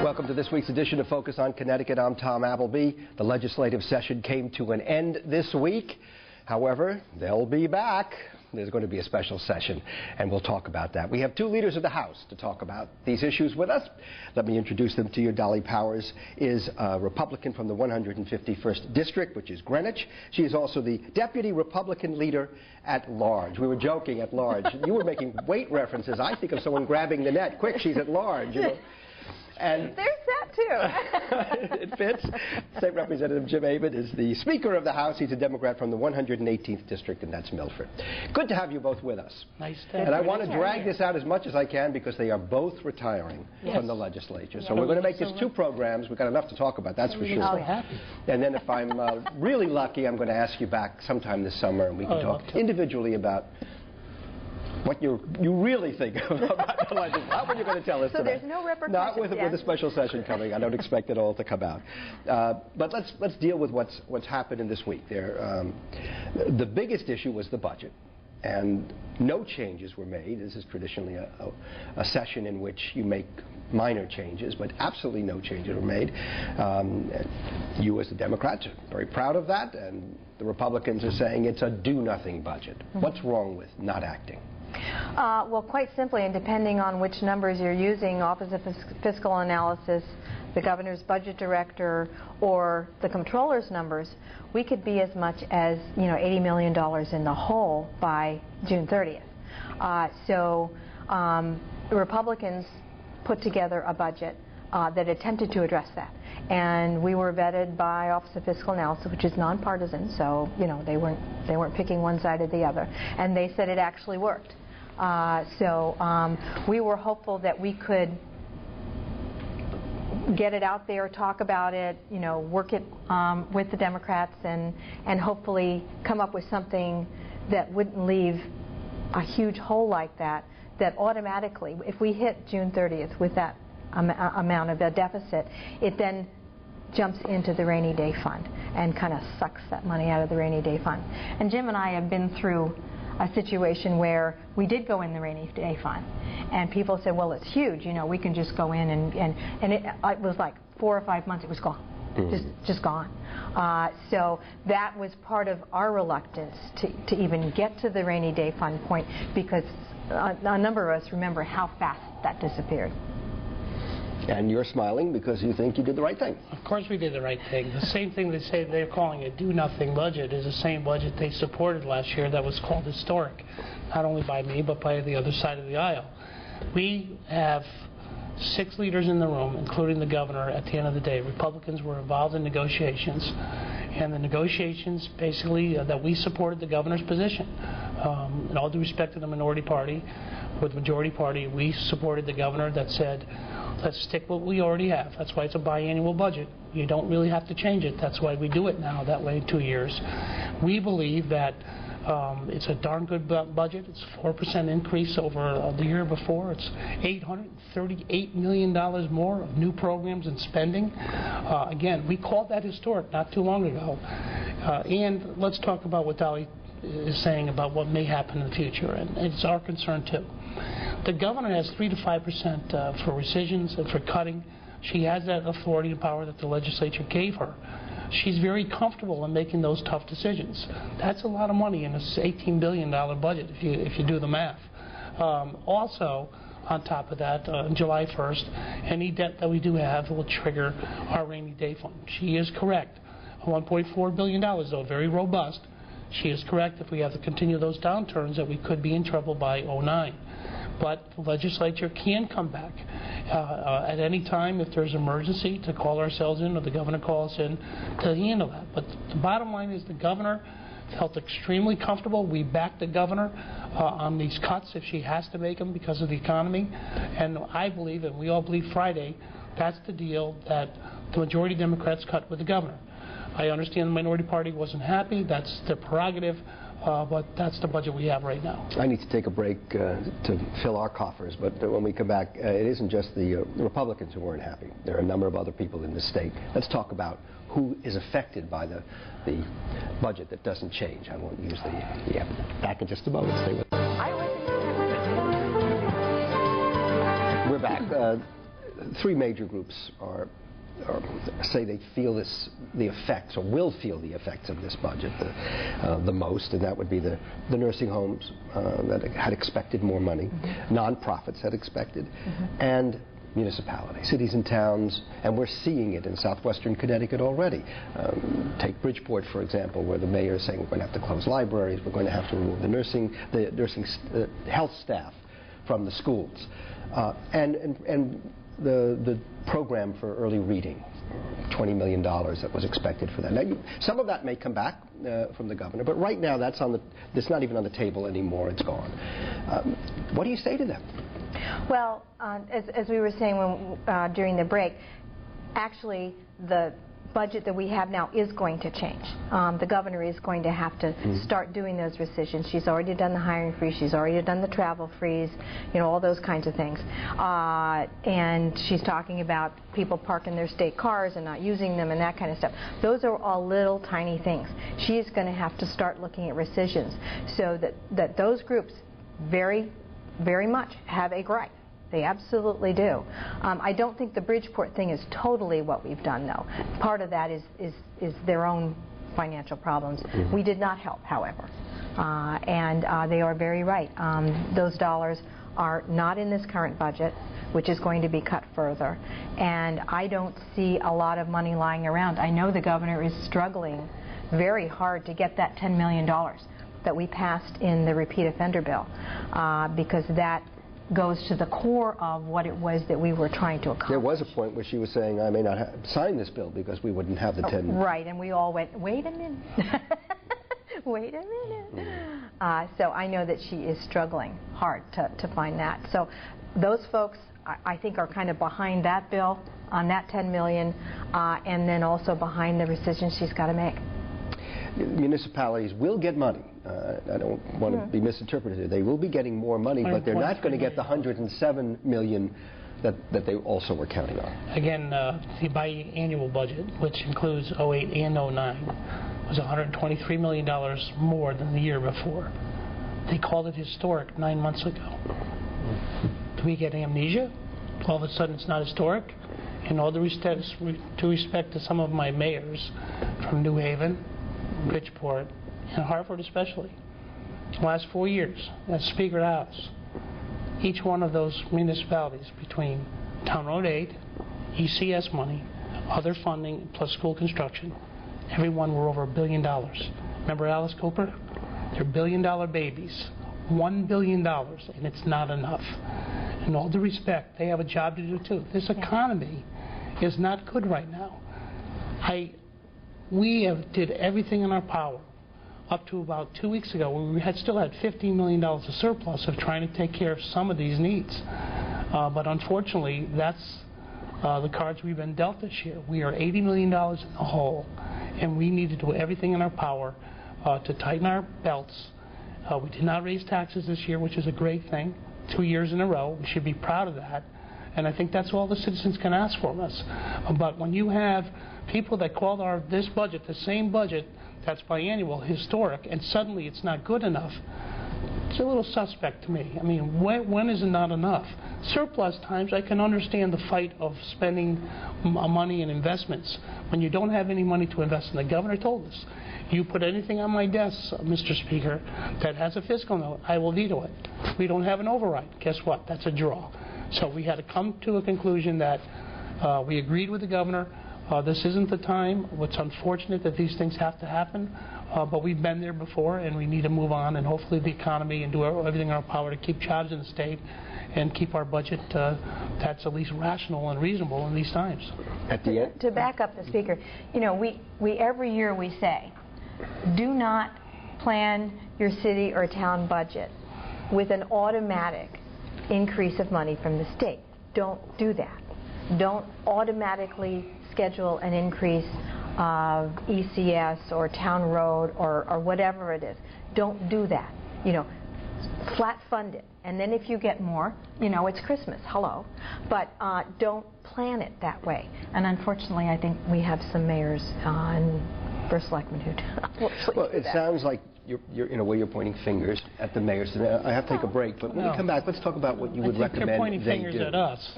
Welcome to this week's edition of Focus on Connecticut. I'm Tom Appleby. The legislative session came to an end this week. However, they'll be back. There's going to be a special session, and we'll talk about that. We have two leaders of the House to talk about these issues with us. Let me introduce them to you. Dolly Powers is a Republican from the 151st District, which is Greenwich. She is also the Deputy Republican Leader at Large. We were joking at large. You were making weight references. I think of someone grabbing the net. Quick, she's at large. You know. And there's that, too. It fits. State Representative Jim Abbott is the Speaker of the House. He's a Democrat from the 118th District, and that's Milford. Good to have you both with us. Nice to And I want to drag this out as much as I can because they are both retiring from the legislature. So we're going to make this two programs. We've got enough to talk about, that's for sure. So happy. And then if I'm really lucky, I'm going to ask you back sometime this summer, and we can talk individually about what you really think about the legislature. Not what you're going to tell us So today. there's no repercussions. Not with a special session coming. I don't expect it all to come out. But let's deal with what's happened in this week. The biggest issue was the budget, and no changes were made. This is traditionally a session in which you make minor changes, but absolutely no changes were made. You as the Democrats are very proud of that, and the Republicans are saying it's a do-nothing budget. What's wrong with not acting? Well, quite simply, and depending on which numbers you're using, Office of Fiscal Analysis, the Governor's Budget Director, or the Comptroller's numbers, we could be as much as $80 million in the hole by June 30th. The Republicans put together a budget that attempted to address that. And we were vetted by Office of Fiscal Analysis, which is nonpartisan, so they weren't picking one side or the other. And they said it actually worked. We were hopeful that we could get it out there, talk about it, work it with the Democrats, and hopefully come up with something that wouldn't leave a huge hole like that automatically, if we hit June 30th with that amount of a deficit, it then jumps into the rainy day fund and kind of sucks that money out of the rainy day fund. And Jim and I have been through a situation where we did go in the rainy day fund, and people said, well, it's huge, we can just go in, and it was like 4 or 5 months it was gone. Just gone. So that was part of our reluctance to even get to the rainy day fund point, because a number of us remember how fast that disappeared. And you're smiling because you think you did the right thing. Of course we did the right thing. The same thing they say they're calling a do-nothing budget is the same budget they supported last year that was called historic, not only by me but by the other side of the aisle. We have 6 leaders in the room, including the governor. At the end of the day, Republicans were involved in negotiations, and the negotiations basically that we supported the governor's position. In all due respect to the minority party, with the majority party, we supported the governor that said, let's stick what we already have. That's why it's a biannual budget. You don't really have to change it. That's why we do it now, that way in 2 years. We believe that it's a darn good budget. It's a 4% increase over the year before. It's $838 million more of new programs and spending. Again, we called that historic not too long ago. And let's talk about what Dolly is saying about what may happen in the future, and it's our concern too. The governor has 3 to 5% for rescissions and for cutting. She has that authority and power that the legislature gave her. She's very comfortable in making those tough decisions. That's a lot of money in this $18 billion budget if you do the math. Also, on top of that, on July 1st, any debt that we do have will trigger our rainy day fund. She is correct. $1.4 billion, though, very robust. She is correct. If we have to continue those downturns, that we could be in trouble by 2009. But the legislature can come back at any time if there's emergency to call ourselves in, or the governor calls in to handle that. But the bottom line is the governor felt extremely comfortable. We backed the governor on these cuts if she has to make them because of the economy. And I believe, and we all believe Friday, that's the deal that the majority Democrats cut with the governor. I understand the minority party wasn't happy. That's their prerogative. But that's the budget we have right now. I need to take a break to fill our coffers, but when we come back, it isn't just the Republicans who weren't happy. There are a number of other people in the state. Let's talk about who is affected by the budget that doesn't change. I won't use the back in just a moment. Stay with us. I We're back. three major groups say they feel the effects, or will feel the effects of this budget the most, and that would be the nursing homes that had expected more money, nonprofits had expected, and municipalities, cities and towns, and we're seeing it in southwestern Connecticut already. Take Bridgeport, for example, where the mayor is saying we're going to have to close libraries, we're going to have to remove the health staff from the schools, and the program for early reading, $20 million that was expected for that. Now, some of that may come back from the governor, but right now that's not even on the table anymore. It's gone. What do you say to them? Well, as we were saying during the break, actually the budget that we have now is going to change. The governor is going to have to start doing those rescissions. She's already done the hiring freeze. She's already done the travel freeze, all those kinds of things. And she's talking about people parking their state cars and not using them and that kind of stuff. Those are all little tiny things. She is going to have to start looking at rescissions so that those groups very, very much have a gripe. They absolutely do. I don't think the Bridgeport thing is totally what we've done, though. Part of that is their own financial problems. We did not help, however. And they are very right. Those dollars are not in this current budget, which is going to be cut further. And I don't see a lot of money lying around. I know the governor is struggling very hard to get that $10 million that we passed in the repeat offender bill, because that goes to the core of what it was that we were trying to accomplish. There was a point where she was saying, I may not sign this bill because we wouldn't have the 10. Right, and we all went, wait a minute. Wait a minute. So I know that she is struggling hard to find that. So those folks, I think, are kind of behind that bill on that $10 million, and then also behind the rescission she's got to make. Municipalities will get money. I don't want to be misinterpreted. They will be getting more money, but they're not going to get the $107 million that they also were counting on. Again, the biannual budget, which includes 08 and 09, was $123 million more than the year before. They called it historic 9 months ago. Do we get amnesia? All of a sudden it's not historic? In all due respect to some of my mayors from New Haven, Bridgeport, and Hartford especially, the last 4 years as Speaker of the House, each one of those municipalities, between Town Road 8, ECS money, other funding, plus school construction, every one were over $1 billion. Remember Alice Cooper? They're billion-dollar babies. $1 billion, and it's not enough. In all due respect, they have a job to do too. This economy is not good right now. We did everything in our power up to about 2 weeks ago, when we still had $15 million of surplus of trying to take care of some of these needs. But unfortunately, that's the cards we've been dealt this year. We are $80 million in the hole, and we need to do everything in our power to tighten our belts. We did not raise taxes this year, which is a great thing. 2 years in a row. We should be proud of that. And I think that's all the citizens can ask from us. But when you have people that call this budget, the same budget that's biannual, historic, and suddenly it's not good enough, it's a little suspect to me. I mean, when is it not enough? Surplus times, I can understand the fight of spending money in investments. When you don't have any money to invest, and the governor told us, you put anything on my desk, Mr. Speaker, that has a fiscal note, I will veto it. We don't have an override. Guess what? That's a draw. So we had to come to a conclusion that we agreed with the governor. This isn't the time. It's unfortunate that these things have to happen, but we've been there before, and we need to move on, and hopefully the economy, and do everything in our power to keep jobs in the state and keep our budget that's at least rational and reasonable in these times. At the end, to back up the Speaker, we every year we say, do not plan your city or town budget with an automatic increase of money from the state. Don't do that. Don't automatically schedule an increase of ECS or town road or whatever it is. Don't do that. Flat fund it. And then if you get more, it's Christmas. Hello. But don't plan it that way. And unfortunately, I think we have some mayors and first selectmen who well, it sounds like you're in a way you're pointing fingers at the mayors. I have to take a break, but when we come back, let's talk about what you would recommend they're pointing they fingers do. At us.